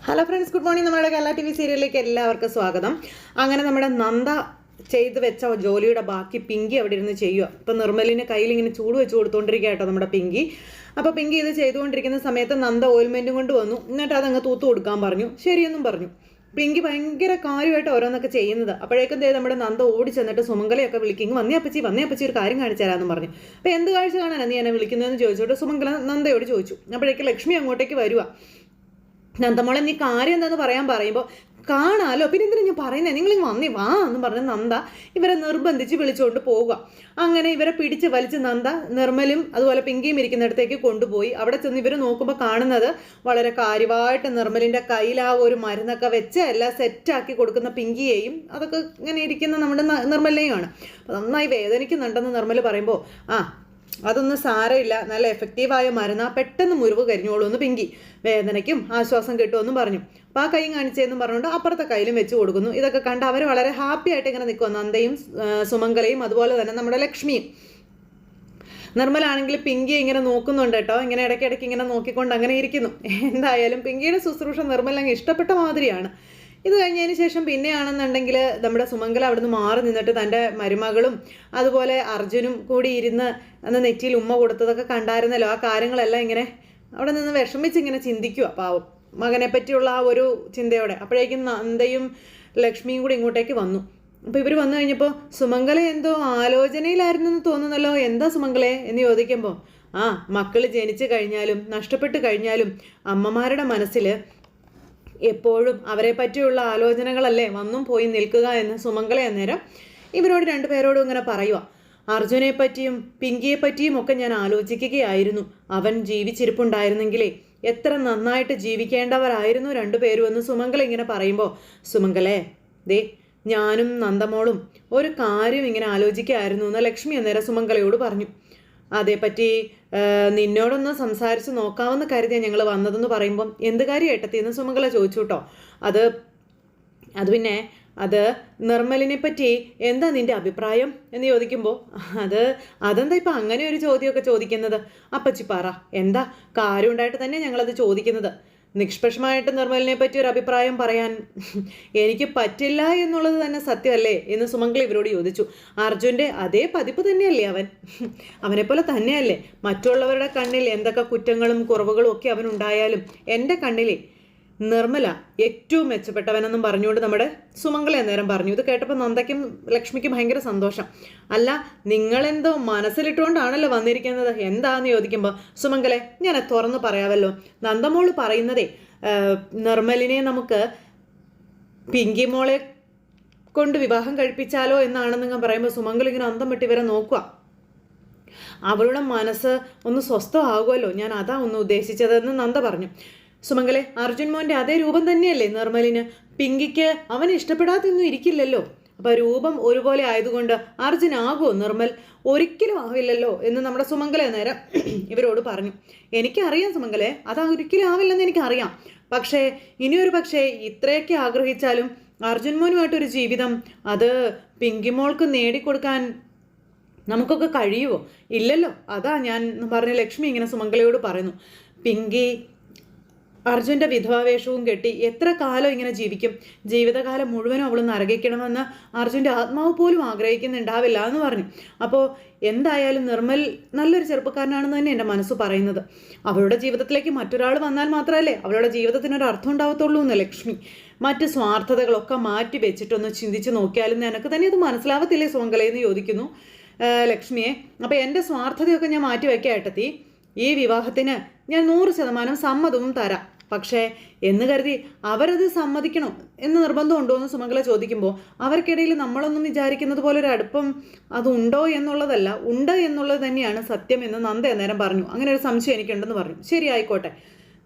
Hello friends, good morning. നമ്മുടെ Kerala TV സീരിയലിലേക്ക് എല്ലാവർക്കും സ്വാഗതം. അങ്ങനെ നമ്മുടെ നന്ദ ചെയ്ത് വെച്ച ജോലിയുടെ ബാക്കി പിങ്കി അവിടെ ഇരുന്ന് ചെയ്യുക. ഇപ്പം നിർമ്മലിന് കയ്യിൽ ഇങ്ങനെ ചൂട് വെച്ച് കൊടുത്തുകൊണ്ടിരിക്കുക കേട്ടോ നമ്മുടെ പിങ്കി. അപ്പോൾ പിങ്കി ഇത് ചെയ്തുകൊണ്ടിരിക്കുന്ന സമയത്ത് നന്ദ ഓയിൽമെൻറ്റും കൊണ്ട് വന്നു. എന്നിട്ട് അതങ്ങ് തൂത്ത് കൊടുക്കാൻ പറഞ്ഞു. ശരിയെന്നും പറഞ്ഞു. പിങ്കി ഭയങ്കര കാര്യമായിട്ട് ഓരോന്നൊക്കെ ചെയ്യുന്നത്. അപ്പോഴേക്കും നമ്മുടെ നന്ദ ഓടി ചെന്നിട്ട് സുമംഗലയൊക്കെ വിളിക്കും. വന്നേ അപ്പച്ചി ഒരു കാര്യം കാണിച്ചു തരാമെന്ന് പറഞ്ഞു. അപ്പോൾ എന്ത് കാഴ്ച കാണാനാണ് നീ എന്നെ വിളിക്കുന്നതെന്ന് ചോദിച്ചോട്ട് സുമംഗല നന്ദയോട് ചോദിച്ചു. അപ്പോഴേക്കും ലക്ഷ്മി അങ്ങോട്ടേക്ക് വരിക. നന്ദമോളെ നീ കാര്യം എന്താന്ന് പറയുമ്പോൾ കാണാലോ, പിന്നെ എന്തിനാ ഞാൻ പറയുന്നത്, നിങ്ങൾ വന്നേ വാ എന്ന് പറഞ്ഞ് നന്ദ ഇവരെ നിർബന്ധിച്ച് വിളിച്ചുകൊണ്ട് പോവുക. അങ്ങനെ ഇവരെ പിടിച്ച് വലിച്ച് നന്ദ നിർമ്മലും അതുപോലെ പിങ്കിയും ഇരിക്കുന്നിടത്തേക്ക് കൊണ്ടുപോയി. അവിടെ ചെന്ന് ഇവർ നോക്കുമ്പോൾ കാണുന്നത് വളരെ കാര്യമായിട്ട് നിർമ്മലിൻ്റെ കയ്യിൽ ആ ഒരു മരുന്നൊക്കെ വെച്ച് എല്ലാം സെറ്റാക്കി കൊടുക്കുന്ന പിങ്കിയെയും അതൊക്കെ ഇങ്ങനെ ഇരിക്കുന്ന നമ്മുടെ നിർമ്മലിനെയുമാണ്. അപ്പോൾ നന്നായി വേദനിക്കുന്നുണ്ടെന്ന് നിർമ്മൽ പറയുമ്പോൾ അതൊന്നും സാരമില്ല, നല്ല എഫക്റ്റീവായ മരുന്നാ, പെട്ടെന്ന് മുറിവ് കരിഞ്ഞോളൂ എന്ന് പിങ്കി. വേദനയ്ക്കും ആശ്വാസം കിട്ടുമെന്നും പറഞ്ഞു. അപ്പോൾ ആ കൈ കാണിച്ചതെന്നും പറഞ്ഞുകൊണ്ട് അപ്പുറത്തെ കയ്യിലും വെച്ച് കൊടുക്കുന്നു. ഇതൊക്കെ കണ്ട് അവർ വളരെ ഹാപ്പി ആയിട്ട് ഇങ്ങനെ നിൽക്കുക. നന്ദയും സുമംഗലയും അതുപോലെ തന്നെ നമ്മുടെ ലക്ഷ്മിയും. നിർമ്മലാണെങ്കിൽ പിങ്കിയെ ഇങ്ങനെ നോക്കുന്നുണ്ട് കേട്ടോ. ഇങ്ങനെ ഇടയ്ക്കിടയ്ക്ക് ഇങ്ങനെ നോക്കിക്കൊണ്ട് അങ്ങനെ ഇരിക്കുന്നു. എന്തായാലും പിങ്കിയുടെ ശുശ്രൂഷ നിർമ്മലങ്ങ് ഇഷ്ടപ്പെട്ട മാതിരിയാണ്. ഇത് കഴിഞ്ഞതിന് ശേഷം പിന്നെയാണെന്നുണ്ടെങ്കിൽ നമ്മുടെ സുമംഗല അവിടുന്ന് മാറി നിന്നിട്ട് തൻ്റെ മരുമകളും അതുപോലെ അർജുനും കൂടി ഇരുന്ന് അന്ന് നെറ്റിയിൽ ഉമ്മ കൊടുത്തതൊക്കെ കണ്ടായിരുന്നല്ലോ. ആ കാര്യങ്ങളെല്ലാം ഇങ്ങനെ അവിടെ നിന്ന് വിഷമിച്ച് ഇങ്ങനെ ചിന്തിക്കുക പാവം മകനെ പറ്റിയുള്ള ആ ഒരു ചിന്തയോടെ. അപ്പോഴേക്കും നന്ദയും ലക്ഷ്മിയും കൂടി ഇങ്ങോട്ടേക്ക് വന്നു. അപ്പോൾ ഇവർ വന്നു കഴിഞ്ഞപ്പോൾ സുമംഗല എന്തോ ആലോചനയിലായിരുന്നു എന്ന് തോന്നുന്നല്ലോ, എന്താ സുമംഗലേ എന്ന് ചോദിക്കുമ്പോൾ മക്കൾ ജനിച്ചു കഴിഞ്ഞാലും നഷ്ടപ്പെട്ട് കഴിഞ്ഞാലും അമ്മമാരുടെ മനസ്സിൽ എപ്പോഴും അവരെ പറ്റിയുള്ള ആലോചനകളല്ലേ വന്നും പോയി നിൽക്കുക എന്ന് സുമംഗല അന്നേരം ഇവരോട് രണ്ടുപേരോടും ഇങ്ങനെ പറയുക. അർജുനെ പറ്റിയും പിങ്കിയെ പറ്റിയും ഒക്കെ ഞാൻ ആലോചിക്കുകയായിരുന്നു. അവൻ ജീവിച്ചിരിപ്പുണ്ടായിരുന്നെങ്കിലേ എത്ര നന്നായിട്ട് ജീവിക്കേണ്ടവരായിരുന്നു രണ്ടുപേരും എന്ന് സുമംഗല ഇങ്ങനെ പറയുമ്പോൾ, സുമംഗലേ ഞാനും നന്ദമോളും ഒരു കാര്യം ഇങ്ങനെ ആലോചിക്കുകയായിരുന്നു എന്ന് ലക്ഷ്മി അന്നേരം സുമംഗലയോട് പറഞ്ഞു. അതേപ്പറ്റി നിന്നോടൊന്ന് സംസാരിച്ച് നോക്കാമെന്ന് കരുതിയാണ് ഞങ്ങൾ വന്നതെന്ന് പറയുമ്പം എന്ത് കാര്യം ഏട്ടത്തി എന്ന് സുമംഗല ചോദിച്ചു കേട്ടോ. അത് നിർമ്മലിനെ പറ്റി എന്താ നിൻ്റെ അഭിപ്രായം എന്ന് ചോദിക്കുമ്പോൾ അതെന്താ ഇപ്പം അങ്ങനെ ഒരു ചോദ്യമൊക്കെ ചോദിക്കുന്നത്, അപ്പച്ചി പറ, എന്താ കാര്യം ഉണ്ടായിട്ട് തന്നെ ഞങ്ങളത് ചോദിക്കുന്നത്. നിഷ്പക്ഷമായിട്ട് നിർമ്മലിനെ പറ്റി ഒരു അഭിപ്രായം പറയാൻ എനിക്ക് പറ്റില്ല എന്നുള്ളത് തന്നെ സത്യമല്ലേ എന്ന് സുമംഗല ഇവരോട് ചോദിച്ചു. അർജുൻ്റെ അതേ പതിപ്പ് തന്നെയല്ലേ അവനെപ്പോലെ തന്നെയല്ലേ. മറ്റുള്ളവരുടെ കണ്ണിൽ എന്തൊക്കെ കുറ്റങ്ങളും കുറവുകളും ഒക്കെ അവനുണ്ടായാലും എൻ്റെ കണ്ണിൽ നിർമ്മല ഏറ്റവും മെച്ചപ്പെട്ടവനെന്നും പറഞ്ഞുകൊണ്ട് നമ്മുടെ സുമംഗല അന്നേരം പറഞ്ഞു. ഇത് കേട്ടപ്പോൾ നന്ദയ്ക്കും ലക്ഷ്മിക്കും ഭയങ്കര സന്തോഷം. അല്ല, നിങ്ങളെന്തോ മനസ്സിലിട്ടുകൊണ്ടാണല്ലോ വന്നിരിക്കുന്നത്, എന്താന്ന് ചോദിക്കുമ്പോൾ സുമംഗലെ ഞാൻ തുറന്ന് പറയാമല്ലോ. നന്ദമോള് പറയുന്നതേ നിർമ്മലിനെ നമുക്ക് പിങ്കി മോളെ കൊണ്ട് വിവാഹം കഴിപ്പിച്ചാലോ എന്നാണെന്ന് പറയുമ്പോൾ സുമംഗല ഇങ്ങനെ അന്തം വിട്ട് ഇവരെ നോക്കുക. അവളുടെ മനസ്സ് ഒന്ന് സ്വസ്ഥമാകുമല്ലോ, ഞാൻ അതാ ഒന്ന് ഉദ്ദേശിച്ചതെന്ന് നന്ദ പറഞ്ഞു. സുമംഗലെ, അർജുൻ മോൻ്റെ അതേ രൂപം തന്നെയല്ലേ നിർമ്മലിന്. പിങ്കിക്ക് അവന് ഇഷ്ടപ്പെടാത്തൊന്നും ഇരിക്കില്ലല്ലോ. അപ്പോൾ രൂപം ഒരുപോലെ ആയതുകൊണ്ട് അർജുൻ ആകുമോ നിർമ്മൽ? ഒരിക്കലും ആവില്ലല്ലോ എന്ന് നമ്മുടെ സുമംഗല നേരം ഇവരോട് പറഞ്ഞു. എനിക്കറിയാം സുമംഗലെ, അത് ഒരിക്കലും ആവില്ലെന്ന് എനിക്കറിയാം. പക്ഷേ ഇനിയൊരു പക്ഷേ ഇത്രയൊക്കെ ആഗ്രഹിച്ചാലും അർജുൻ മോനുമായിട്ടൊരു ജീവിതം അത് പിങ്കിമോൾക്ക് നേടിക്കൊടുക്കാൻ നമുക്കൊക്കെ കഴിയുമോ? ഇല്ലല്ലോ. അതാ ഞാൻ പറഞ്ഞ ലക്ഷ്മി ഇങ്ങനെ സുമംഗലയോട് പറയുന്നു. പിങ്കി അർജുൻ്റെ വിധവാവേഷവും കെട്ടി എത്ര കാലം ഇങ്ങനെ ജീവിക്കും? ജീവിതകാലം മുഴുവനും അവൾ നരകിക്കണമെന്ന് അർജുൻ്റെ ആത്മാവ് പോലും ആഗ്രഹിക്കുന്നുണ്ടാവില്ല എന്ന് പറഞ്ഞു. അപ്പോൾ എന്തായാലും നിർമ്മൽ നല്ലൊരു ചെറുപ്പക്കാരനാണെന്ന് തന്നെ എൻ്റെ മനസ്സ് പറയുന്നത്. അവളുടെ ജീവിതത്തിലേക്ക് മറ്റൊരാൾ വന്നാൽ മാത്രമല്ലേ അവളുടെ ജീവിതത്തിനൊരു അർത്ഥം ഉണ്ടാവത്തുള്ളൂ എന്ന് ലക്ഷ്മി. മറ്റ് സ്വാർത്ഥതകളൊക്കെ മാറ്റി വെച്ചിട്ടൊന്ന് ചിന്തിച്ച് നോക്കിയാലും നിനക്ക് തന്നെ അത് മനസ്സിലാവത്തില്ലേ സുമംഗലയെന്ന് ചോദിക്കുന്നു ലക്ഷ്മിയെ. അപ്പോൾ എൻ്റെ സ്വാർത്ഥതയൊക്കെ ഞാൻ മാറ്റി വയ്ക്കാം ഏട്ടത്തി. ഈ വിവാഹത്തിന് ഞാൻ 100% സമ്മതവും തരാം. പക്ഷേ എന്ന് കരുതി അവരത് സമ്മതിക്കണോ എന്ന് നിർബന്ധമുണ്ടോ എന്ന് സുമംഗല ചോദിക്കുമ്പോൾ അവർക്കിടയിൽ നമ്മളൊന്നും വിചാരിക്കുന്നത് പോലെ ഒരു അടുപ്പം അതുണ്ടോ എന്നുള്ളതല്ല, ഉണ്ട് എന്നുള്ളത് തന്നെയാണ് സത്യം എന്ന് നന്ദ അന്നേരം പറഞ്ഞു. അങ്ങനെ ഒരു സംശയം എനിക്കുണ്ടെന്ന് പറഞ്ഞു. ശരി, ആയിക്കോട്ടെ.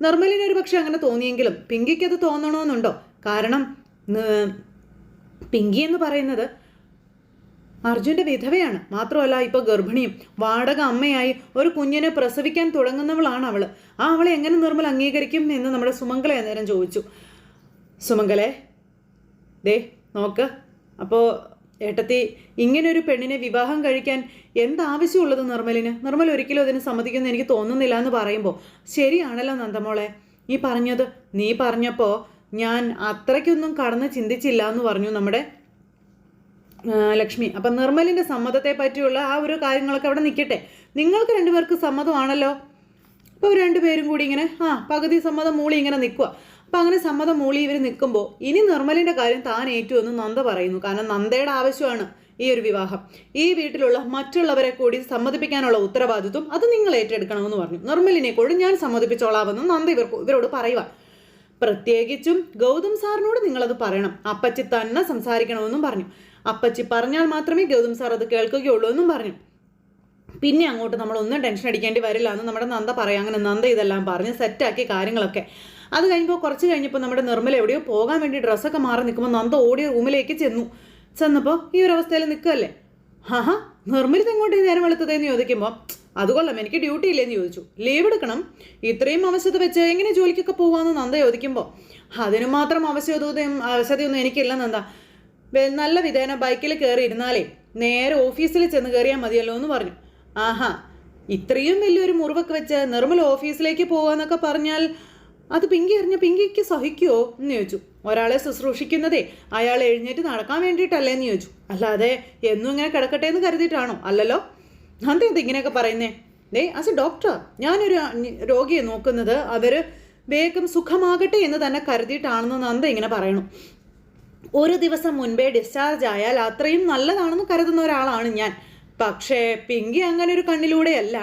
നിർമ്മലിന് ഒരു പക്ഷെ അങ്ങനെ തോന്നിയെങ്കിലും പിങ്കിക്ക് അത് തോന്നണമെന്നുണ്ടോ? കാരണം പിങ്കി എന്ന് പറയുന്നത് അർജുൻ്റെ വിധവയാണ്, മാത്രമല്ല ഇപ്പോൾ ഗർഭിണിയും വാടക അമ്മയായി ഒരു കുഞ്ഞിനെ പ്രസവിക്കാൻ തുടങ്ങുന്നവളാണ് അവൾ. അവളെ എങ്ങനെ നിർമ്മൽ അംഗീകരിക്കും എന്ന് നമ്മുടെ സുമംഗല അന്നേരം ചോദിച്ചു. സുമംഗലെ നോക്ക്, അപ്പോൾ ഏട്ടത്തി ഇങ്ങനൊരു പെണ്ണിനെ വിവാഹം കഴിക്കാൻ എന്താവശ്യമുള്ളത് നിർമ്മലിന്? നിർമ്മൽ ഒരിക്കലും അതിന് സമ്മതിക്കുമെന്ന് എനിക്ക് തോന്നുന്നില്ല എന്ന് പറയുമ്പോൾ ശരിയാണല്ലോ നന്ദമോളെ, ഈ പറഞ്ഞത്? നീ പറഞ്ഞപ്പോൾ ഞാൻ അത്രയ്ക്കൊന്നും കടന്ന് ചിന്തിച്ചില്ല എന്ന് പറഞ്ഞു നമ്മുടെ ലക്ഷ്മി. അപ്പം നിർമ്മലിൻ്റെ സമ്മതത്തെ പറ്റിയുള്ള ആ ഒരു കാര്യങ്ങളൊക്കെ അവിടെ നിൽക്കട്ടെ. നിങ്ങൾക്ക് രണ്ടുപേർക്ക് സമ്മതമാണല്ലോ. അപ്പോൾ രണ്ടുപേരും കൂടി ഇങ്ങനെ പകുതി സമ്മതം മൂളി ഇങ്ങനെ നിൽക്കുക. അപ്പം അങ്ങനെ സമ്മതം മൂളി ഇവർ നിൽക്കുമ്പോൾ ഇനി നിർമ്മലിൻ്റെ കാര്യം താൻ ഏറ്റുവെന്ന് നന്ദ പറയുന്നു. കാരണം നന്ദയുടെ ആവശ്യമാണ് ഈ ഒരു വിവാഹം. ഈ വീട്ടിലുള്ള മറ്റുള്ളവരെ കൂടി സമ്മതിപ്പിക്കാനുള്ള ഉത്തരവാദിത്വം അത് നിങ്ങൾ ഏറ്റെടുക്കണമെന്ന് പറഞ്ഞു. നിർമ്മലിനെ കൂടി ഞാൻ സമ്മതിപ്പിച്ചോളാമെന്നും നന്ദ ഇവരോട് പറയുക. പ്രത്യേകിച്ചും ഗൗതം സാറിനോട് നിങ്ങളത് പറയണം. അപ്പച്ചി തന്നെ സംസാരിക്കണമെന്നും പറഞ്ഞു. അപ്പച്ചി പറഞ്ഞാൽ മാത്രമേ ഗൗതം സാർ അത് കേൾക്കുകയുള്ളൂ എന്നും പറഞ്ഞു. പിന്നെ അങ്ങോട്ട് നമ്മളൊന്നും ടെൻഷൻ അടിക്കേണ്ടി വരില്ല എന്ന് നമ്മുടെ നന്ദ പറയാം. അങ്ങനെ നന്ദ ഇതെല്ലാം പറഞ്ഞ് സെറ്റാക്കി കാര്യങ്ങളൊക്കെ. അത് കഴിഞ്ഞപ്പോൾ കുറച്ച് കഴിഞ്ഞപ്പോൾ നമ്മുടെ നിർമ്മല എവിടെയോ പോകാൻ വേണ്ടി ഡ്രസ്സൊക്കെ മാറി നിൽക്കുമ്പോൾ നന്ദ ഓടിയ റൂമിലേക്ക് ചെന്നപ്പോൾ ഈ ഒരു അവസ്ഥയിൽ നിൽക്കുകയല്ലേ. നിർമ്മലിത് എങ്ങോട്ട് നേരം വെളുത്തതെന്ന് ചോദിക്കുമ്പോൾ അത് കൊള്ളാം, എനിക്ക് ഡ്യൂട്ടി ഇല്ലേന്ന് ചോദിച്ചു. ലീവ് എടുക്കണം, ഇത്രയും അവശത വെച്ച് എങ്ങനെ ജോലിക്കൊക്കെ പോകാമെന്ന് നന്ദ ചോദിക്കുമ്പോൾ അതിന് മാത്രം അവശതയൊന്നും എനിക്കില്ല നന്ദ. നല്ല വിധേന ബൈക്കിൽ കയറി ഇരുന്നാലേ നേരെ ഓഫീസിൽ ചെന്ന് കയറിയാൽ മതിയല്ലോ എന്ന് പറഞ്ഞു. ഇത്രയും വലിയൊരു മുറിവൊക്കെ വെച്ച് നിർമ്മൽ ഓഫീസിലേക്ക് പോകാന്നൊക്കെ പറഞ്ഞാൽ അത് പിങ്കി അറിഞ്ഞ പിങ്കിക്ക് സഹിക്കുമോ എന്ന് ചോദിച്ചു. ഒരാളെ ശുശ്രൂഷിക്കുന്നതേ അയാൾ എഴുന്നേറ്റ് നടക്കാൻ വേണ്ടിയിട്ടല്ലേ എന്ന് ചോദിച്ചു. അല്ലാതെ എന്നും ഇങ്ങനെ കിടക്കട്ടെ എന്ന് കരുതിയിട്ടാണോ? അല്ലല്ലോ. നന്ദ ഇത് ഇങ്ങനെയൊക്കെ പറയുന്നേ? ആസ് എ ഡോക്ടർ ഞാനൊരു രോഗിയെ നോക്കുന്നത് അവർ വേഗം സുഖമാകട്ടെ എന്ന് തന്നെ കരുതിയിട്ടാണെന്ന് നന്ദ ഇങ്ങനെ പറയണു. ഒരു ദിവസം മുൻപേ ഡിസ്ചാർജ് ആയാൽ അത്രയും നല്ലതാണെന്ന് കരുതുന്ന ഒരാളാണ് ഞാൻ. പക്ഷേ പിങ്കി അങ്ങനെ ഒരു കണ്ണിലൂടെയല്ല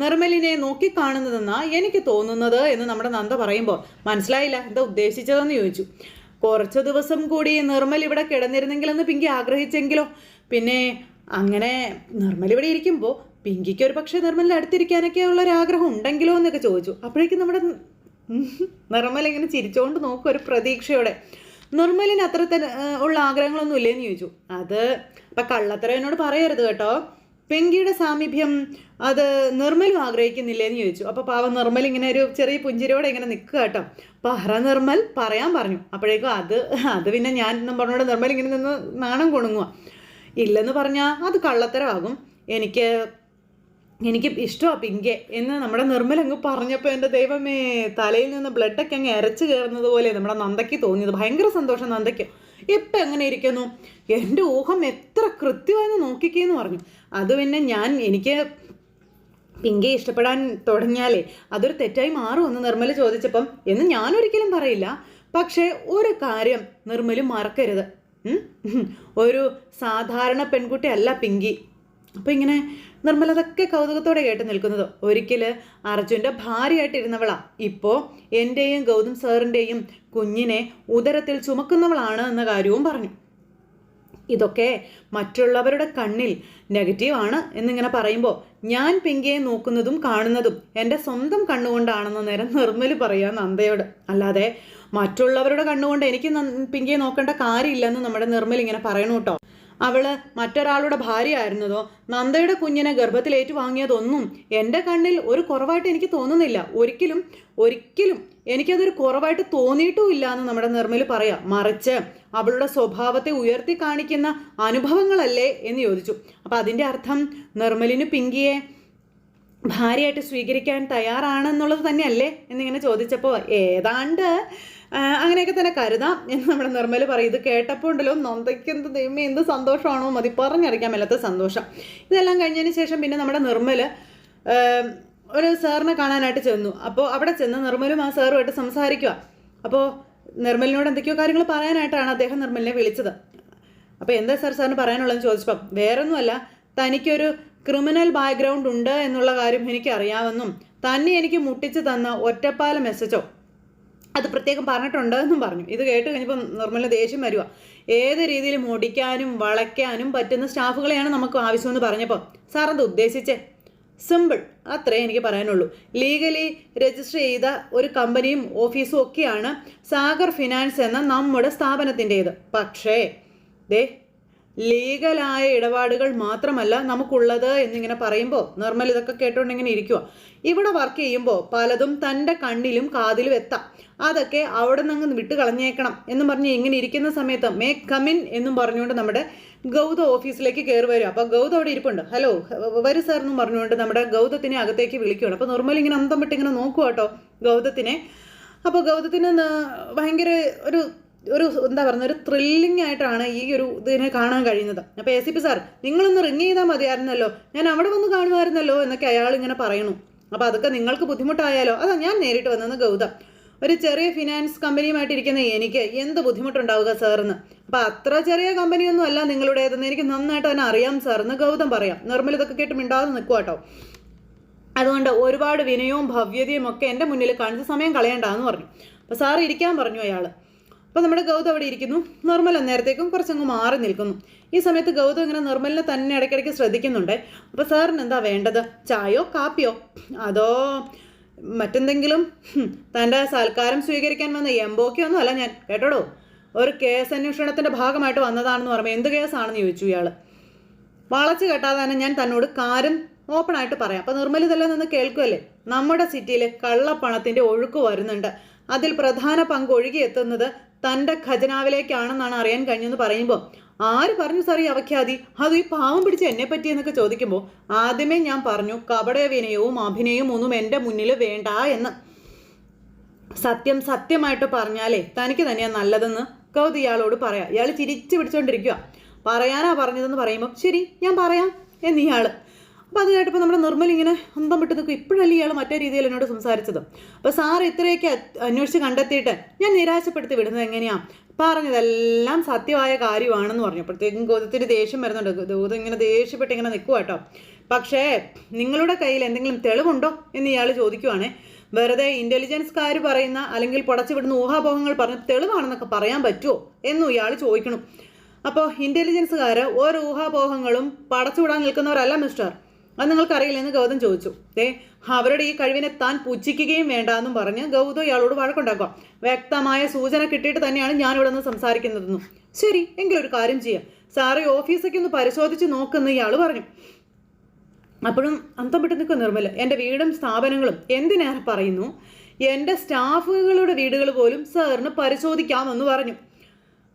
നിർമ്മലിനെ നോക്കിക്കാണുന്നതെന്നാ എനിക്ക് തോന്നുന്നത് എന്ന് നമ്മുടെ നന്ദ പറയുമ്പോൾ മനസ്സിലായില്ല എന്താ ഉദ്ദേശിച്ചതെന്ന് ചോദിച്ചു. കുറച്ച് ദിവസം കൂടി നിർമ്മൽ ഇവിടെ കിടന്നിരുന്നെങ്കിലെന്ന് പിങ്കി ആഗ്രഹിച്ചെങ്കിലോ? പിന്നെ അങ്ങനെ നിർമ്മൽ ഇവിടെ ഇരിക്കുമ്പോൾ പിങ്കിക്ക് ഒരു പക്ഷേ നിർമ്മലിൻ്റെ അടുത്തിരിക്കാനൊക്കെ ഉള്ളൊരാഗ്രഹം ഉണ്ടെങ്കിലോ എന്നൊക്കെ ചോദിച്ചു. അപ്പോഴേക്കും നമ്മുടെ നിർമ്മൽ ഇങ്ങനെ ചിരിച്ചുകൊണ്ട് നോക്കും ഒരു പ്രതീക്ഷയോടെ. നിർമ്മലിന് അത്ര ഉള്ള ആഗ്രഹങ്ങളൊന്നും ഇല്ലേന്ന് ചോദിച്ചു. അത് അപ്പം കള്ളത്തരം എന്നോട് പറയരുത് കേട്ടോ. പിങ്കിയുടെ സാമീപ്യം അത് നിർമ്മലും ആഗ്രഹിക്കുന്നില്ലേന്ന് ചോദിച്ചു. അപ്പോൾ പാവം നിർമ്മൽ ഇങ്ങനെ ഒരു ചെറിയ പുഞ്ചിരിയോടെ ഇങ്ങനെ നിൽക്കുക കേട്ടോ. പറ നിർമ്മൽ പറയാൻ പറഞ്ഞു. അപ്പോഴേക്കും അത് പിന്നെ ഞാൻ എന്നും പറഞ്ഞോട് നിർമ്മൽ ഇങ്ങനെ നിന്ന് നാണം കൊണുങ്ങുക. ഇല്ലെന്ന് പറഞ്ഞാൽ അത് കള്ളത്തരമാകും. എനിക്ക് ഇഷ്ടമാണ് പിങ്കെ എന്ന് നമ്മുടെ നിർമ്മൽ അങ്ങ് പറഞ്ഞപ്പോൾ എൻ്റെ ദൈവമേ തലയിൽ നിന്ന് ബ്ലഡൊക്കെ അങ്ങ് ഇരച്ച് കയറുന്നത് പോലെ നമ്മുടെ നന്ദയ്ക്ക് തോന്നിയത്. ഭയങ്കര സന്തോഷം നന്ദയ്ക്ക്. ഇപ്പം എങ്ങനെ ഇരിക്കുന്നു? എൻ്റെ ഊഹം എത്ര കൃത്യമായെന്ന് നോക്കിക്കേന്ന് പറഞ്ഞു. അത് പിന്നെ എനിക്ക് പിങ്കെ ഇഷ്ടപ്പെടാൻ തുടങ്ങിയാലേ അതൊരു തെറ്റായി മാറുമെന്ന് നിർമ്മൽ ചോദിച്ചപ്പം എന്ന് ഞാനൊരിക്കലും പറയില്ല. പക്ഷേ ഒരു കാര്യം നിർമ്മലും മറക്കരുത്, ഒരു സാധാരണ പെൺകുട്ടി അല്ല പിങ്കി. അപ്പോൾ ഇങ്ങനെ നിർമ്മല അതൊക്കെ കൗതുകത്തോടെ കേട്ട് നിൽക്കുന്നത്. ഒരിക്കൽ അർജുൻ്റെ ഭാര്യയായിട്ടിരുന്നവളാ ഇപ്പോൾ എൻ്റെയും ഗൗതം സാറിൻ്റെയും കുഞ്ഞിനെ ഉദരത്തിൽ ചുമക്കുന്നവളാണ് എന്ന കാര്യവും പറഞ്ഞു. ഇതൊക്കെ മറ്റുള്ളവരുടെ കണ്ണിൽ നെഗറ്റീവാണ് എന്നിങ്ങനെ പറയുമ്പോൾ ഞാൻ പിങ്കിയെ നോക്കുന്നതും കാണുന്നതും എൻ്റെ സ്വന്തം കണ്ണുകൊണ്ടാണെന്ന നേരം നിർമ്മൽ പറയാൻ നന്ദയോട്. അല്ലാതെ മറ്റുള്ളവരുടെ കണ്ണുകൊണ്ട് എനിക്ക് പിങ്കിയെ നോക്കേണ്ട കാര്യമില്ലെന്ന് നമ്മുടെ നിർമ്മൽ ഇങ്ങനെ പറയണു കേട്ടോ. അവള് മറ്റൊരാളുടെ ഭാര്യയായിരുന്നതോ നന്ദയുടെ കുഞ്ഞിനെ ഗർഭത്തിലേറ്റു വാങ്ങിയതൊന്നും എൻ്റെ കണ്ണിൽ ഒരു കുറവായിട്ട് എനിക്ക് തോന്നുന്നില്ല. ഒരിക്കലും എനിക്കതൊരു കുറവായിട്ട് തോന്നിയിട്ടുമില്ല എന്ന് നമ്മുടെ നിർമ്മൽ പറയാം. മറിച്ച് അവളുടെ സ്വഭാവത്തെ ഉയർത്തി കാണിക്കുന്ന അനുഭവങ്ങളല്ലേ എന്ന് ചോദിച്ചു. അപ്പം അതിൻ്റെ അർത്ഥം നിർമ്മലിന് പിങ്കിയെ ഭാര്യയായിട്ട് സ്വീകരിക്കാൻ തയ്യാറാണെന്നുള്ളത് തന്നെയല്ലേ എന്നിങ്ങനെ ചോദിച്ചപ്പോൾ ഏതാണ്ട് അങ്ങനെയൊക്കെ തന്നെ കരുതാം എന്ന് നമ്മുടെ നിർമ്മൽ പറയും. ഇത് കേട്ടപ്പോൾ ഉണ്ടല്ലോ നന്ദയ്ക്ക് എന്ത് സന്തോഷമാണോ മതി, പറഞ്ഞറിയിക്കാൻ മേലാത്ത സന്തോഷം. ഇതെല്ലാം കഴിഞ്ഞതിന് ശേഷം പിന്നെ നമ്മുടെ നിർമ്മൽ ഒരു സാറിനെ കാണാനായിട്ട് ചെന്നു. അപ്പോൾ അവിടെ ചെന്ന് നിർമ്മലും ആ സാറുമായിട്ട് സംസാരിക്കുക. അപ്പോൾ നിർമ്മലിനോട് എന്തൊക്കെയോ കാര്യങ്ങൾ പറയാനായിട്ടാണ് അദ്ദേഹം നിർമ്മലിനെ വിളിച്ചത്. അപ്പോൾ എന്താ സാറിന് പറയാനുള്ളതെന്ന് ചോദിച്ചപ്പം വേറൊന്നുമല്ല, തനിക്കൊരു ക്രിമിനൽ ബാക്ക്ഗ്രൗണ്ട് ഉണ്ട് എന്നുള്ള കാര്യം എനിക്കറിയാമെന്നും തന്നെ എനിക്ക് മുട്ടിച്ച് തന്ന ഒറ്റപ്പാല മെസ്സേജോ അത് പ്രത്യേകം പറഞ്ഞിട്ടുണ്ട് എന്നും പറഞ്ഞു. ഇത് കേട്ട് കഴിഞ്ഞപ്പോൾ നിർമ്മലിന് ദേഷ്യം വരിക. ഏത് രീതിയിലും ഒടിക്കാനും വളയ്ക്കാനും പറ്റുന്ന സ്റ്റാഫുകളെയാണ് നമുക്ക് ആവശ്യമെന്ന് പറഞ്ഞപ്പോൾ സാറെന്ത് ഉദ്ദേശിച്ചേ? സിമ്പിൾ, അത്രേ എനിക്ക് പറയാനുള്ളൂ. ലീഗലി രജിസ്റ്റർ ചെയ്ത ഒരു കമ്പനിയും ഓഫീസും ഒക്കെയാണ് സാഗർ ഫിനാൻസ് എന്ന നമ്മുടെ സ്ഥാപനത്തിൻ്റേത്. പക്ഷേ ലീഗലായ ഇടപാടുകൾ മാത്രമല്ല നമുക്കുള്ളത് എന്നിങ്ങനെ പറയുമ്പോൾ നിർമ്മൽ ഇതൊക്കെ കേട്ടുകൊണ്ട് ഇങ്ങനെ ഇരിക്കുക. ഇവിടെ വർക്ക് ചെയ്യുമ്പോൾ പലതും തൻ്റെ കണ്ണിലും കാതിലും എത്താം. അതൊക്കെ അവിടെ നിന്ന് വിട്ട് കളഞ്ഞേക്കണം എന്നും പറഞ്ഞ് ഇങ്ങനെ ഇരിക്കുന്ന സമയത്ത് മേ കമിൻ എന്നും പറഞ്ഞുകൊണ്ട് നമ്മുടെ ഗൗത ഓഫീസിലേക്ക് കയറി വരും. അപ്പോൾ ഗൗത അവിടെ ഇരിപ്പുണ്ട്. ഹലോ വരൂ സാർ എന്നും പറഞ്ഞുകൊണ്ട് നമ്മുടെ ഗൗതത്തിനെ അകത്തേക്ക് വിളിക്കുകയാണ്. അപ്പോൾ നിർമ്മൽ ഇങ്ങനെ അന്തം വിട്ട് ഇങ്ങനെ നോക്കുക കേട്ടോ ഗൗതത്തിനെ. അപ്പോൾ ഗൗതത്തിന് ഭയങ്കര ഒരു ഒരു എന്താ പറയുക, ഒരു ത്രില്ലിംഗ് ആയിട്ടാണ് ഈ ഒരു ഇതിനെ കാണാൻ കഴിയുന്നത്. അപ്പോൾ ACP സാർ, നിങ്ങളൊന്ന് റിങ് ചെയ്താൽ മതിയായിരുന്നല്ലോ, ഞാൻ അവിടെ വന്ന് കാണുമായിരുന്നല്ലോ എന്നൊക്കെ അയാൾ ഇങ്ങനെ പറയുന്നു. അപ്പോൾ അതൊക്കെ നിങ്ങൾക്ക് ബുദ്ധിമുട്ടായാലോ, അതാ ഞാൻ നേരിട്ട് വന്നെന്ന് ഗൗതം. ഒരു ചെറിയ ഫിനാൻസ് കമ്പനിയുമായിട്ടിരിക്കുന്ന എനിക്ക് എന്ത് ബുദ്ധിമുട്ടുണ്ടാവുക സാറെന്ന്. അപ്പോൾ അത്ര ചെറിയ കമ്പനിയൊന്നും അല്ല നിങ്ങളുടേതെന്ന് എനിക്ക് നന്നായിട്ട് തന്നെ അറിയാം സാറെന്ന് ഗൗതം പറയാം. നിർമ്മൽ ഇതൊക്കെ കേട്ട് മിണ്ടാതെ നിൽക്കുക കേട്ടോ. അതുകൊണ്ട് ഒരുപാട് വിനയവും ഭവ്യതയും ഒക്കെ എൻ്റെ മുന്നിൽ കാണിച്ച് സമയം കളയണ്ടെന്ന് പറഞ്ഞു. അപ്പോൾ സാറ് ഇരിക്കാൻ പറഞ്ഞു അയാൾ. അപ്പോൾ നമ്മുടെ ഗൗതം അവിടെ ഇരിക്കുന്നു. നിർമ്മൽ നേരത്തേക്കും കുറച്ചങ്ങ് മാറി നിൽക്കുന്നു. ഈ സമയത്ത് ഗൗതം ഇങ്ങനെ നിർമ്മലിനെ തന്നെ ഇടയ്ക്കിടയ്ക്ക് ശ്രദ്ധിക്കുന്നുണ്ട്. അപ്പോൾ സാറിന് എന്താ വേണ്ടത്, ചായയോ കാപ്പിയോ അതോ മറ്റെന്തെങ്കിലും? തൻ്റെ സൽക്കാരം സ്വീകരിക്കാൻ വന്ന എംബോക്കിയൊന്നും അല്ല ഞാൻ, കേട്ടോടോ. ഒരു കേസ് അന്വേഷണത്തിൻ്റെ ഭാഗമായിട്ട് വന്നതാണെന്ന് പറയുമ്പോൾ എന്ത് കേസാണെന്ന് ചോദിച്ചു ഇയാൾ. വളച്ച് കെട്ടാതെ തന്നെ ഞാൻ തന്നോട് കാര്യം ഓപ്പണായിട്ട് പറയാം. അപ്പോൾ നിർമ്മൽ ഇതെല്ലാം നിന്ന് കേൾക്കുമല്ലേ. നമ്മുടെ സിറ്റിയിൽ കള്ളപ്പണത്തിൻ്റെ ഒഴുക്ക് വരുന്നുണ്ട്. അതിൽ പ്രധാന പങ്ക് ഒഴുകിയെത്തുന്നത് തൻ്റെ ഖജനാവിലേക്കാണെന്നാണ് അറിയാൻ കഴിഞ്ഞെന്ന് പറയുമ്പോൾ, ആര് പറഞ്ഞു സാർ ഈ അവഖ്യാതി, അത് ഈ പാവം പിടിച്ച് എന്നെ പറ്റി എന്നൊക്കെ ചോദിക്കുമ്പോൾ, ആദ്യമേ ഞാൻ പറഞ്ഞു കപട വിനയവും അഭിനയവും ഒന്നും എൻ്റെ മുന്നിൽ വേണ്ട എന്ന്. സത്യമായിട്ട് പറഞ്ഞാലേ തനിക്ക് തന്നെയാണ് നല്ലതെന്ന് ഗൗതം ഇയാളോട് പറയാം. ഇയാൾ ചിരിച്ചു പിടിച്ചോണ്ടിരിക്കുക. പറയാനാ പറഞ്ഞതെന്ന് പറയുമ്പോൾ ശരി ഞാൻ പറയാം എന്നിയാൾ. അപ്പോൾ അത് കേട്ടപ്പോൾ നമ്മുടെ നിർമ്മൽ ഇങ്ങനെ അന്തം വിട്ട് നിൽക്കും. ഇപ്പോഴല്ലേ ഇയാൾ മറ്റേ രീതിയിൽ എന്നോട് സംസാരിച്ചത്. അപ്പോൾ സാർ ഇത്രയൊക്കെ അന്വേഷിച്ച് കണ്ടെത്തിയിട്ട് ഞാൻ നിരാശപ്പെടുത്തി വിടുന്നത് എങ്ങനെയാണ്? പറഞ്ഞതെല്ലാം സത്യമായ കാര്യമാണെന്ന് പറഞ്ഞു. അപ്പോഴത്തേക്കും ഗൗതത്തിന് ദേഷ്യം വരുന്നുണ്ട്. ഗൗതം ഇങ്ങനെ ദേഷ്യപ്പെട്ട് ഇങ്ങനെ നിൽക്കുക കേട്ടോ. പക്ഷേ നിങ്ങളുടെ കയ്യിൽ എന്തെങ്കിലും തെളിവുണ്ടോ എന്ന് ഇയാൾ ചോദിക്കുവാണേ. വെറുതെ ഇൻ്റലിജൻസ്കാർ പറയുന്ന അല്ലെങ്കിൽ പുടച്ചു വിടുന്ന ഊഹാപോഹങ്ങൾ പറഞ്ഞ് തെളിവാണെന്നൊക്കെ പറയാൻ പറ്റുമോ എന്നും ഇയാൾ ചോദിക്കണം. അപ്പോൾ ഇൻ്റലിജൻസുകാർ ഓരോ ഊഹാപോഹങ്ങളും പടച്ചുവിടാൻ നിൽക്കുന്നവരല്ല മിസ്റ്റർ, അത് നിങ്ങൾക്കറിയില്ലെന്ന് ഗൗതം ചോദിച്ചു. അവരുടെ ഈ കഴിവിനെ താൻ പുച്ഛിക്കുകയും വേണ്ട എന്നും പറഞ്ഞ് ഗൗതം ഇയാളോട് വഴക്കുണ്ടാക്കുക. വ്യക്തമായ സൂചന കിട്ടിയിട്ട് തന്നെയാണ് ഞാനിവിടെ നിന്ന് സംസാരിക്കുന്നതെന്നും. ശരി എങ്കിലൊരു കാര്യം ചെയ്യാം, സാറേ ഓഫീസൊക്കെ ഒന്ന് പരിശോധിച്ച് നോക്കുന്ന ഇയാൾ പറഞ്ഞു. അപ്പോഴും അന്തം വിട്ട് നിൽക്കും നിർമ്മൽ. എൻ്റെ വീടും സ്ഥാപനങ്ങളും എന്തിനേറെ പറയുന്നു, എൻ്റെ സ്റ്റാഫുകളുടെ വീടുകൾ പോലും സാറിന് പരിശോധിക്കാമെന്ന് പറഞ്ഞു.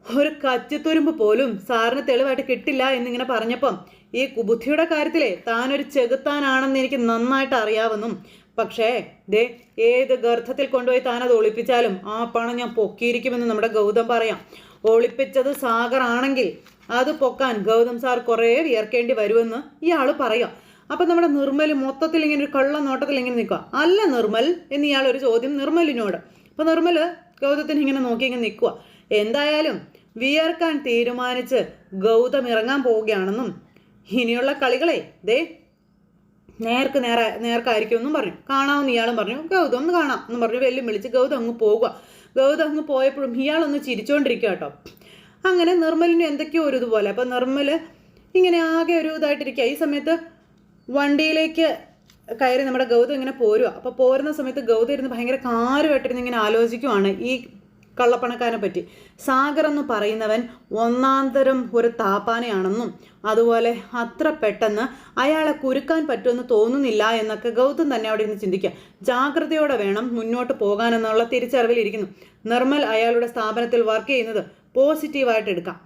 ഒരു കച്ചിത്തുരുമ്പ് പോലും സാറിന് തെളിവായിട്ട് കിട്ടില്ല എന്നിങ്ങനെ പറഞ്ഞപ്പം ഈ കുബുദ്ധിയുടെ കാര്യത്തിലെ താനൊരു ചെകുത്താനാണെന്ന് എനിക്ക് നന്നായിട്ട് അറിയാമെന്നും, പക്ഷേ ഏത് ഗർഭത്തിൽ കൊണ്ടുപോയി താനത് ഒളിപ്പിച്ചാലും ആ പണം ഞാൻ പൊക്കിയിരിക്കുമെന്ന് നമ്മുടെ ഗൗതം പറയാം. ഒളിപ്പിച്ചത് സാഗർ ആണെങ്കിൽ അത് പൊക്കാൻ ഗൗതം സാർ കുറേ വിയർക്കേണ്ടി വരുമെന്ന് ഇയാൾ പറയാം. അപ്പം നമ്മുടെ നിർമ്മൽ മൊത്തത്തിൽ ഇങ്ങനെ ഒരു കള്ള നോട്ടത്തിൽ ഇങ്ങനെ നിൽക്കുക. അല്ല നിർമ്മൽ എന്ന് ഇയാളൊരു ചോദ്യം നിർമ്മലിനോട്. അപ്പം നിർമ്മൽ ഗൗതത്തിന് ഇങ്ങനെ നോക്കി ഇങ്ങനെ നിൽക്കുക. എന്തായാലും വിയർക്കാൻ തീരുമാനിച്ച് ഗൗതം ഇറങ്ങാൻ പോവുകയാണെന്നും ഇനിയുള്ള കളികളെ നേർക്കായിരിക്കും എന്നും പറഞ്ഞു. കാണാമെന്ന് ഇയാളും പറഞ്ഞു. ഗൗതം ഒന്ന് കാണാം എന്ന് പറഞ്ഞു വെല്ലും വിളിച്ച് ഗൗതം അങ്ങ് പോകുക. ഗൗതം അങ്ങ് പോയപ്പോഴും ഇയാളൊന്ന് ചിരിച്ചോണ്ടിരിക്കുക കേട്ടോ. അങ്ങനെ നിർമ്മലിന് എന്തൊക്കെയോ ഒരു ഇതുപോലെ. അപ്പം നിർമ്മൽ ഇങ്ങനെ ആകെ ഒരു ഇതായിട്ടിരിക്കുക. ഈ സമയത്ത് വണ്ടിയിലേക്ക് കയറി നമ്മുടെ ഗൗതം ഇങ്ങനെ പോരുക. അപ്പോൾ പോരുന്ന സമയത്ത് ഗൗതം ഇരുന്ന് ഭയങ്കര കാര്യമായിട്ടിരുന്ന് ഇങ്ങനെ ആലോചിക്കുവാണ് ഈ കള്ളപ്പണക്കാരനെ പറ്റി. സാഗർ എന്ന് പറയുന്നവൻ ഒന്നാന്തരം ഒരു താപ്പാനയാണെന്നും അതുപോലെ അത്ര പെട്ടെന്ന് അയാളെ കുരുക്കാൻ പറ്റുമെന്ന് തോന്നുന്നില്ല എന്നൊക്കെ ഗൗതം തന്നെ അവിടെ ഇരുന്ന് ചിന്തിക്കുക. ജാഗ്രതയോടെ വേണം മുന്നോട്ട് പോകാനെന്നുള്ള തിരിച്ചറിവിലിരിക്കുന്നു. നിർമ്മൽ അയാളുടെ സ്ഥാപനത്തിൽ വർക്ക് ചെയ്യുന്നത് പോസിറ്റീവായിട്ട് എടുക്കാം.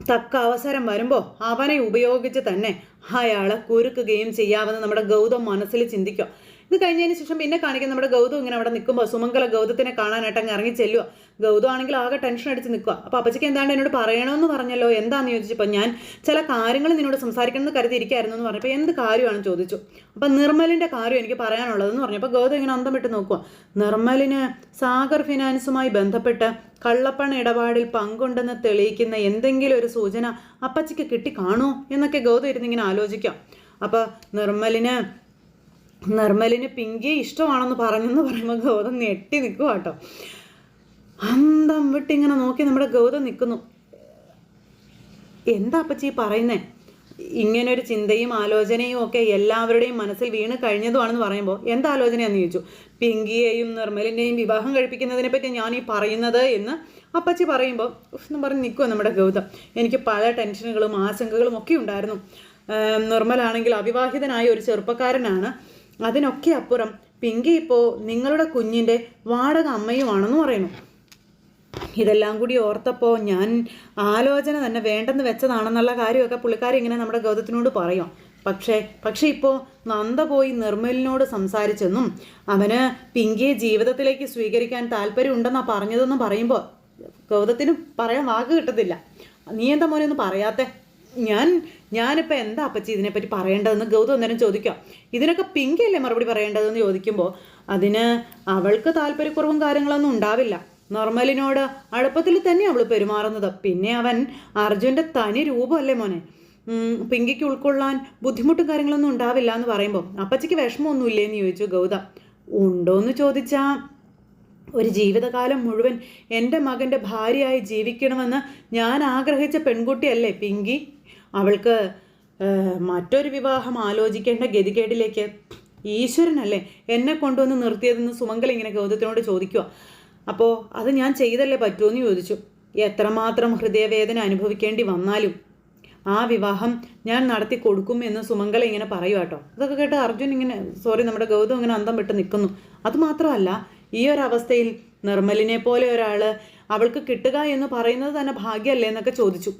തക്ക അവസരം വരുമ്പോൾ അവനെ ഉപയോഗിച്ച് തന്നെ അയാളെ കുരുക്കുകയും ചെയ്യാമെന്ന് നമ്മുടെ ഗൗതം മനസ്സിൽ ചിന്തിക്കുക. ഇത് കഴിഞ്ഞതിന് ശേഷം പിന്നെ കാണിക്കാൻ നമ്മുടെ ഗൗതം ഇങ്ങനെ അവിടെ നിൽക്കുമ്പോൾ സുമംഗല ഗൗതത്തിനെ കാണാനായിട്ട് അങ്ങ് ഇറങ്ങി ചെല്ലുക. ഗൗതം ആണെങ്കിൽ ആകെ ടെൻഷൻ അടിച്ച് നിൽക്കുക. അപ്പോൾ അപ്പച്ചിക്ക് എന്താണ്ട് എന്നോട് പറയണമെന്ന് പറഞ്ഞല്ലോ, എന്താണെന്ന് ചോദിച്ചപ്പോൾ ഞാൻ ചില കാര്യങ്ങൾ നിന്നോട് സംസാരിക്കണമെന്ന് കരുതിയിരിക്കായിരുന്നു എന്ന് പറഞ്ഞപ്പോൾ എന്ത് കാര്യമാണെന്ന് ചോദിച്ചു. അപ്പം നിർമ്മലിൻ്റെ കാര്യം എനിക്ക് പറയാനുള്ളതെന്ന് പറഞ്ഞപ്പോൾ ഗൗതം ഇങ്ങനെ അന്തം വിട്ട് നോക്കുക. നിർമ്മലിന് സാഗർ ഫിനാൻസുമായി ബന്ധപ്പെട്ട് കള്ളപ്പണ ഇടപാടിൽ പങ്കുണ്ടെന്ന് തെളിയിക്കുന്ന എന്തെങ്കിലും ഒരു സൂചന അപ്പച്ചിക്ക് കിട്ടി കാണുമോ എന്നൊക്കെ ഗൗതം ഇരുന്നിങ്ങനെ ആലോചിക്കാം. അപ്പോൾ നിർമ്മലിന് പിങ്കിയെ ഇഷ്ടമാണെന്ന് പറഞ്ഞെന്ന് പറയുമ്പോൾ ഗൗതം ഞെട്ടി നിൽക്കുക കേട്ടോ. അന്തം വിട്ടിങ്ങനെ നോക്കി നമ്മുടെ ഗൗതം നിൽക്കുന്നു. എന്താ അപ്പച്ചി പറയുന്നേ? ഇങ്ങനൊരു ചിന്തയും ആലോചനയും ഒക്കെ എല്ലാവരുടെയും മനസ്സിൽ വീണ് കഴിഞ്ഞതുമാണെന്ന് പറയുമ്പോൾ എന്താ ആലോചനയാണെന്ന് ചോദിച്ചു. പിങ്കിയെയും നിർമ്മലിൻ്റെയും വിവാഹം കഴിപ്പിക്കുന്നതിനെ പറ്റി ഞാൻ ഈ പറയുന്നത് എന്ന് അപ്പച്ചി പറയുമ്പോൾ എന്ന് പറഞ്ഞ് നിൽക്കുക നമ്മുടെ ഗൗതം. എനിക്ക് പല ടെൻഷനുകളും ആശങ്കകളും ഒക്കെ ഉണ്ടായിരുന്നു. നിർമ്മലാണെങ്കിൽ അവിവാഹിതനായ ഒരു ചെറുപ്പക്കാരനാണ്. അതിനൊക്കെ അപ്പുറം പിങ്കി ഇപ്പോൾ നിങ്ങളുടെ കുഞ്ഞിൻ്റെ വാടക അമ്മയുമാണെന്ന് പറയുന്നു. ഇതെല്ലാം കൂടി ഓർത്തപ്പോൾ ഞാൻ ആലോചന തന്നെ വേണ്ടെന്ന് വെച്ചതാണെന്നുള്ള കാര്യമൊക്കെ പുള്ളിക്കാരി ഇങ്ങനെ നമ്മുടെ ഗൗതത്തിനോട് പറയും. പക്ഷേ ഇപ്പോൾ നന്ദ പോയി നിർമ്മലിനോട് സംസാരിച്ചെന്നും അവന് പിങ്കിയെ ജീവിതത്തിലേക്ക് സ്വീകരിക്കാൻ താല്പര്യമുണ്ടെന്നാണ് പറഞ്ഞതെന്നും പറയുമ്പോൾ ഗൗതത്തിന് പറയാൻ വാക്ക് കിട്ടത്തില്ല. നീ എന്താ മോനെ ഒന്ന് പറയാത്തെ? ഞാനിപ്പോൾ എന്താ അപ്പച്ചി ഇതിനെപ്പറ്റി പറയേണ്ടതെന്ന് ഗൗതം അന്നേരം ചോദിക്കാം. ഇതിനൊക്കെ പിങ്കിയല്ലേ മറുപടി പറയേണ്ടതെന്ന് ചോദിക്കുമ്പോൾ അതിന് അവൾക്ക് താല്പര്യക്കുറവും കാര്യങ്ങളൊന്നും ഉണ്ടാവില്ല. നോർമലിനോട് അടുപ്പത്തിൽ തന്നെ അവൾ പെരുമാറുന്നത്. പിന്നെ അവൻ അർജുൻ്റെ തനി രൂപമല്ലേ മോനെ. പിങ്കിക്ക് ഉൾക്കൊള്ളാൻ ബുദ്ധിമുട്ടും കാര്യങ്ങളൊന്നും ഉണ്ടാവില്ല എന്ന് പറയുമ്പോൾ അപ്പച്ചിക്ക് വിഷമമൊന്നുമില്ലേന്ന് ചോദിച്ചു ഗൗതം. ഉണ്ടോയെന്ന് ചോദിച്ചാൽ ഒരു ജീവിതകാലം മുഴുവൻ എൻ്റെ മകൻ്റെ ഭാര്യയായി ജീവിക്കണമെന്ന് ഞാൻ ആഗ്രഹിച്ച പെൺകുട്ടിയല്ലേ പിങ്കി. അവൾക്ക് മറ്റൊരു വിവാഹം ആലോചിക്കേണ്ട ഗതികേടിലേക്ക് ഈശ്വരനല്ലേ എന്നെ കൊണ്ടുവന്ന് നിർത്തിയതെന്ന് സുമംഗല ഇങ്ങനെ ഗൗതത്തിനോട് ചോദിക്കുക. അപ്പോൾ അത് ഞാൻ ചെയ്തല്ലേ പറ്റുമെന്ന് ചോദിച്ചു. എത്രമാത്രം ഹൃദയവേദന അനുഭവിക്കേണ്ടി വന്നാലും ആ വിവാഹം ഞാൻ നടത്തി കൊടുക്കും എന്ന് സുമംഗല ഇങ്ങനെ പറയുക കേട്ടോ. അതൊക്കെ കേട്ട് അർജുൻ നമ്മുടെ ഗൗതം ഇങ്ങനെ അന്തം വിട്ട് നിൽക്കുന്നു. അതുമാത്രമല്ല, ഈ ഒരു അവസ്ഥയിൽ നിർമ്മലിനെ പോലെ ഒരാൾ അവൾക്ക് കിട്ടുക എന്ന് പറയുന്നത് തന്നെ ഭാഗ്യമല്ലേ എന്നൊക്കെ ചോദിച്ചു.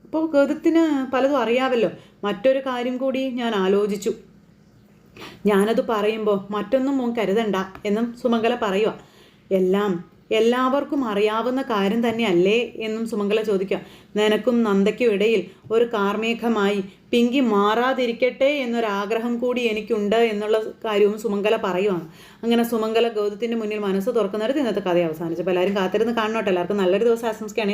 അപ്പോൾ ഗൗതത്തിന് പലതും അറിയാമല്ലോ. മറ്റൊരു കാര്യം കൂടി ഞാൻ ആലോചിച്ചു. ഞാനത് പറയുമ്പോൾ മറ്റൊന്നും മോൻ കരുതണ്ട എന്നും സുമംഗല പറയുക. എല്ലാവർക്കും അറിയാവുന്ന കാര്യം തന്നെയല്ലേ എന്നും സുമംഗല ചോദിക്കുക. നിനക്കും നന്ദയ്ക്കും ഇടയിൽ ഒരു കാർമേഘമായി പിങ്കി മാറാതിരിക്കട്ടെ എന്നൊരാഗ്രഹം കൂടി എനിക്കുണ്ട് എന്നുള്ള കാര്യവും സുമംഗല പറയുവാണ്. അങ്ങനെ സുമംഗല ഗൗതത്തിൻ്റെ മുന്നിൽ മനസ്സ് തുറക്കുന്നിടത്ത് ഇന്നത്തെ കഥ അവസാനിച്ചപ്പോൾ എല്ലാവരും കാത്തിരുന്ന് കാണണോട്ടെ. എല്ലാവർക്കും നല്ലൊരു ദിവസം ആശംസിക്കുകയാണ്.